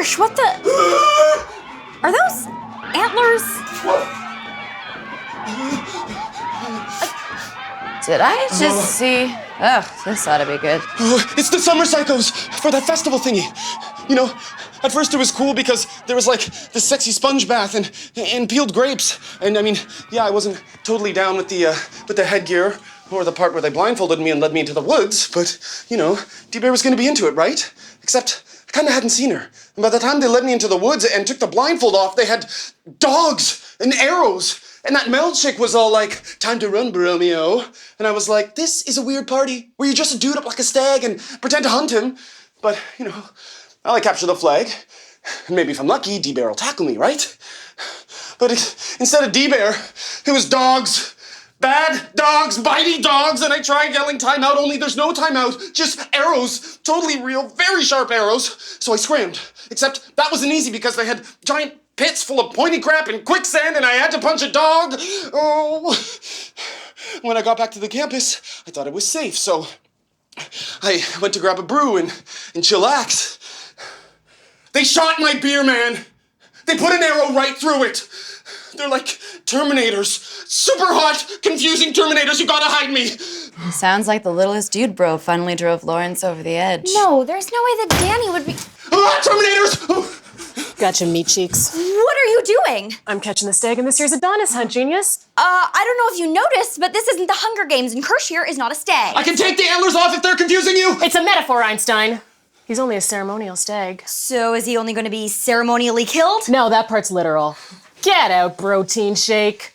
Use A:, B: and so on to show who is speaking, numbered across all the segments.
A: Kirsch, what the? Are those antlers?
B: Did I just see? Ugh, this ought to be good.
C: Oh, it's the summer psychos for that festival thingy. You know, at first it was cool because there was like this sexy sponge bath and peeled grapes. And I mean, yeah, I wasn't totally down with the headgear or the part where they blindfolded me and led me into the woods. But, you know, D-Bear was gonna be into it, right? Except I kinda hadn't seen her. And by the time they led me into the woods and took the blindfold off, they had dogs and arrows. And that Mel chick was all like, time to run, Romeo. And I was like, this is a weird party where you dress a dude up like a stag and pretend to hunt him. But, you know, I'll like capture the flag. And maybe if I'm lucky, D-Bear will tackle me, right? But instead of D-Bear, it was dogs. Bad dogs, bitey dogs, and I tried yelling timeout, only there's no timeout, just arrows, totally real, very sharp arrows. So I scrammed, except that wasn't easy because they had giant pits full of pointy crap and quicksand, and I had to punch a dog. Oh. When I got back to the campus, I thought it was safe, so I went to grab a brew and chillax. They shot my beer, man. They put an arrow right through it. They're like Terminators. Super hot, confusing Terminators. You gotta hide me.
B: Sounds like the littlest dude bro finally drove Lawrence over the edge.
A: No, there's no way that Danny would be...
C: Ah, Terminators! Oh.
D: Gotcha, meat cheeks.
A: What are you doing?
D: I'm catching the stag in this year's Adonis Hunt, genius.
A: I don't know if you noticed, but this isn't the Hunger Games, and Kirsch here is not a stag.
C: I can take the antlers off if they're confusing you.
D: It's a metaphor, Einstein. He's only a ceremonial stag.
A: So is he only going to be ceremonially killed?
D: No, that part's literal. Get out, protein shake.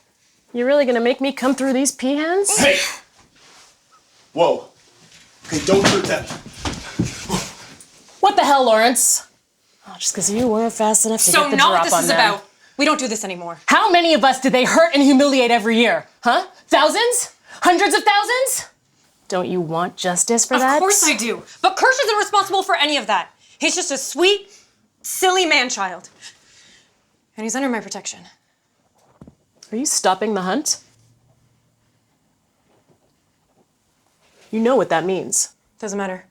D: You really gonna make me come through these peahens?
C: Hey! Whoa. Okay, don't hurt them.
D: What the hell, Lawrence? Oh, just because you weren't fast enough to get the drop on them.
E: So not what this is about. We don't do this anymore.
D: How many of us do they hurt and humiliate every year? Huh? Thousands? Hundreds of thousands? Don't you want justice for that?
E: Of course I do. But Kirsch isn't responsible for any of that. He's just a sweet, silly man-child. And he's under my protection.
D: Are you stopping the hunt? You know what that means.
E: Doesn't matter.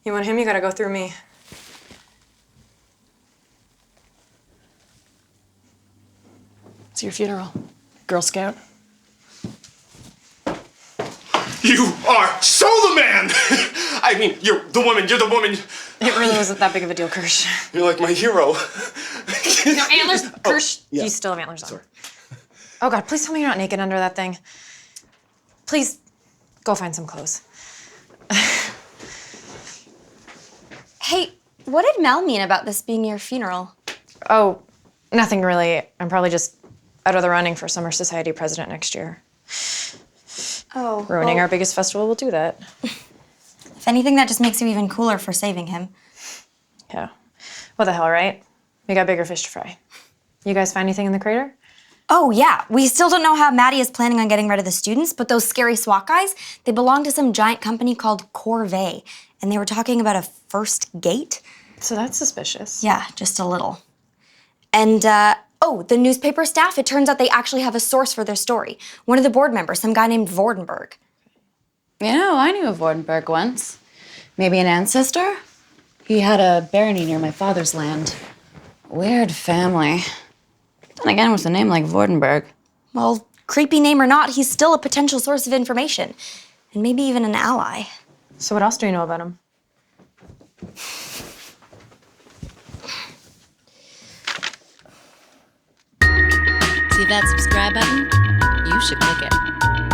E: You want him, you gotta go through me.
D: It's your funeral, Girl Scout.
C: You are so the man! I mean, you're the woman.
E: It really wasn't that big of a deal, Kirsch.
C: You're like my hero.
E: No, antlers, Kirsch,
C: yeah.
E: you still have antlers on. Oh God, please tell me you're not naked under that thing. Please, go find some clothes.
A: Hey, what did Mel mean about this being your funeral?
E: Oh, nothing really. I'm probably just out of the running for Summer Society president next year.
A: Oh,
E: Ruining our biggest festival will do that.
A: If anything, that just makes you even cooler for saving him.
E: Yeah. What the hell, right? We got bigger fish to fry. You guys find anything in the crater?
A: Oh, yeah. We still don't know how Maddie is planning on getting rid of the students, but those scary SWAT guys, they belong to some giant company called Corvée, and they were talking about a first gate.
E: So that's suspicious.
A: Yeah, just a little. And, the newspaper staff, it turns out they actually have a source for their story. One of the board members, some guy named Vordenberg.
B: You know, I knew a Vordenberg once. Maybe an ancestor? He had a barony near my father's land. Weird family. Then again, with a name like Vordenberg.
A: Well, creepy name or not, he's still a potential source of information. And maybe even an ally.
E: So what else do you know about him?
B: See that subscribe button? You should click it.